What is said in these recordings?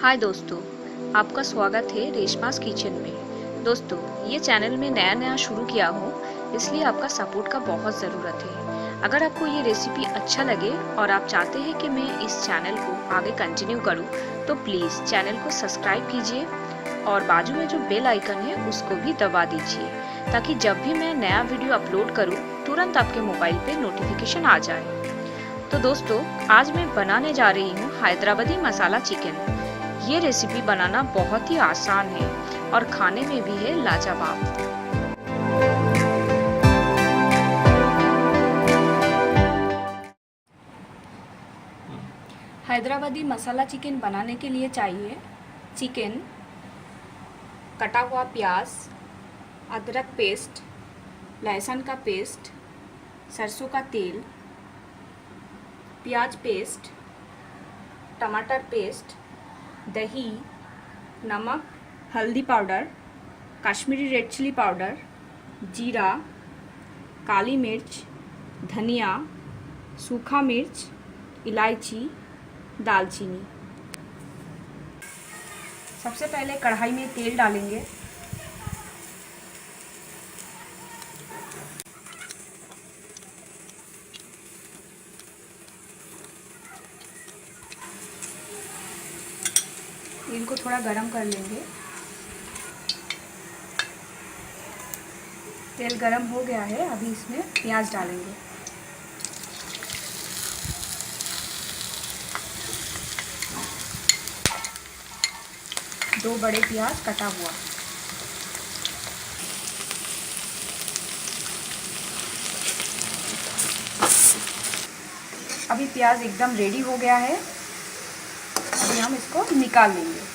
हाय दोस्तों, आपका स्वागत है रेशमास किचन में। दोस्तों, ये चैनल में नया शुरू किया हो, इसलिए आपका सपोर्ट का बहुत ज़रूरत है। अगर आपको ये रेसिपी अच्छा लगे और आप चाहते हैं कि मैं इस चैनल को आगे कंटिन्यू करूं, तो प्लीज़ चैनल को सब्सक्राइब कीजिए और बाजू में जो बेल आइकन है उसको भी दबा दीजिए, ताकि जब भी मैं नया वीडियो अपलोड करूँ तुरंत आपके मोबाइल पे नोटिफिकेशन आ जाए। तो दोस्तों, आज मैं बनाने जा रही हूँ हैदराबादी मसाला चिकन। ये रेसिपी बनाना बहुत ही आसान है और खाने में भी है लाजवाब। हैदराबादी मसाला चिकन बनाने के लिए चाहिए चिकन, कटा हुआ प्याज, अदरक पेस्ट, लहसुन का पेस्ट, सरसों का तेल, प्याज पेस्ट, टमाटर पेस्ट, दही, नमक, हल्दी powder, Kashmiri red chilli powder, जीरा, काली मिर्च, धनिया, सूखा मिर्च, इलायची, दालचीनी। सबसे पहले कढ़ाई में तेल डालेंगे। तेल को थोड़ा गरम कर लेंगे। तेल गरम हो गया है, अभी इसमें प्याज डालेंगे। दो बड़े प्याज कटा हुआ। अभी प्याज एकदम रेडी हो गया है, अभी हम इसको निकाल लेंगे।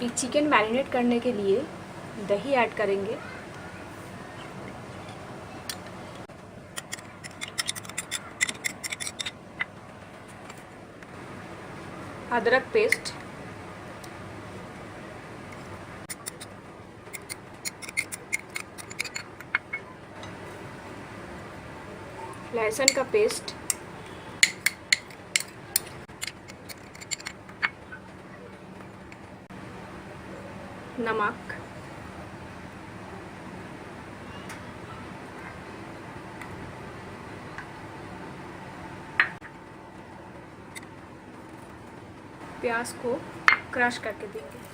ये चिकन मैरिनेट करने के लिए दही ऐड करेंगे। अदरक पेस्ट, लहसुन का पेस्ट, नमक, प्याज को क्रश करके देंगे।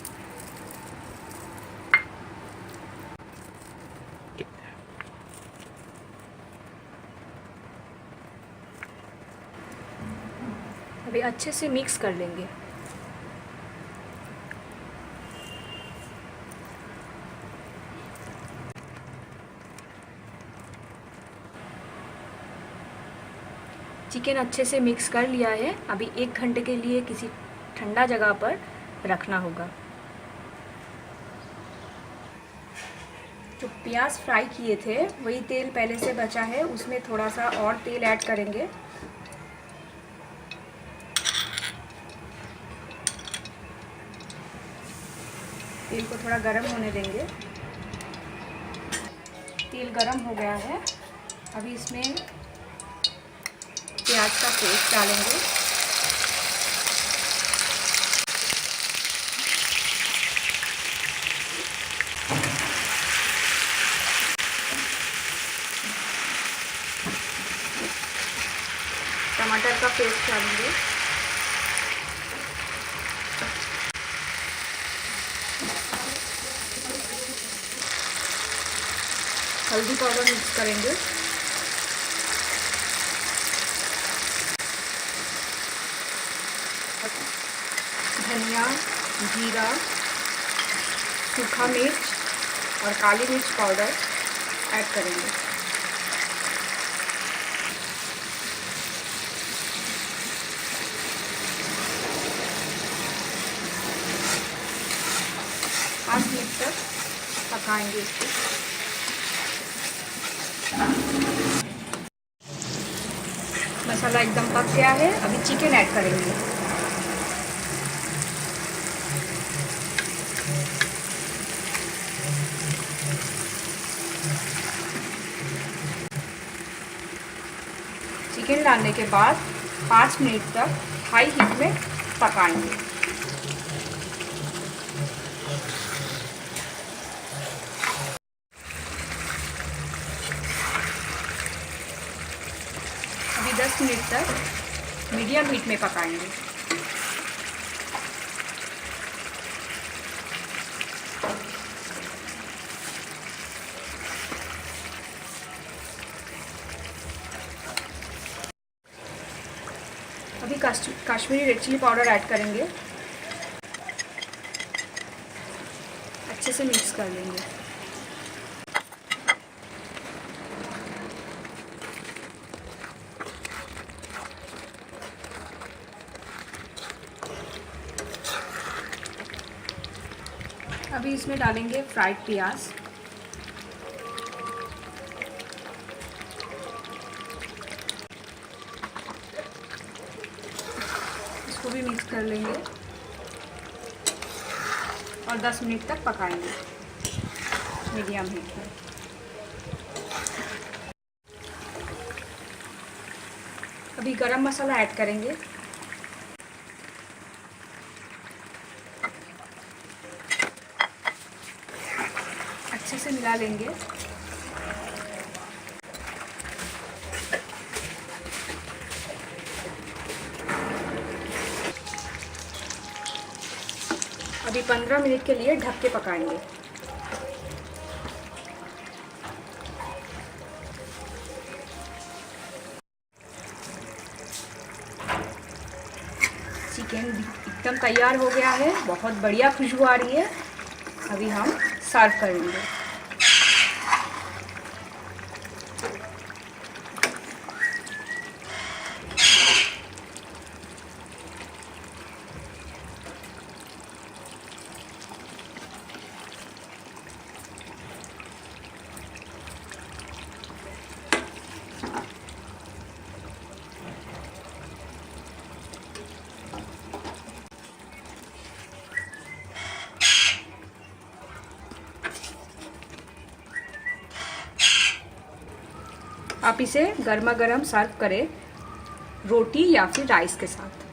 अभी अच्छे से मिक्स कर लेंगे। चिकन अच्छे से मिक्स कर लिया है, अभी 1 घंटे के लिए किसी ठंडा जगह पर रखना होगा। जो प्याज फ्राई किए थे वही तेल पहले से बचा है, उसमें थोड़ा सा और तेल ऐड करेंगे। तेल को थोड़ा गरम होने देंगे। तेल गरम हो गया है, अभी इसमें प्याज का पेस्ट डालेंगे। टमाटर का पेस्ट डालेंगे। हल्दी पाउडर मिक्स करेंगे। धनिया, जीरा, सूखा मिर्च और काली मिर्च पाउडर ऐड करेंगे। पाँच मिनट तक पकाएंगे इसको। मसाला एकदम पक गया है, अभी चिकन ऐड करेंगे। चिकन डालने के बाद 5 मिनट तक हाई हीट में पकाएंगे। अभी 10 मिनट तक मीडियम हीट में पकाएंगे। अभी Kashmiri red chilli powder add करेंगे, अच्छे से मिक्स कर लेंगे। अभी इसमें डालेंगे फ्राइड प्याज, इसको भी मिक्स कर लेंगे और 10 मिनट तक पकाएंगे मीडियम हीट में। अभी गरम मसाला ऐड करेंगे, अच्छे से मिला लेंगे। अभी 15 मिनट के लिए ढक के पकाएंगे। चिकन एकदम तैयार हो गया है, बहुत बढ़िया खुशबू आ रही है। अभी हम सर्व करेंगे। आप इसे गर्मा गर्म सर्व करें रोटी या फिर राइस के साथ।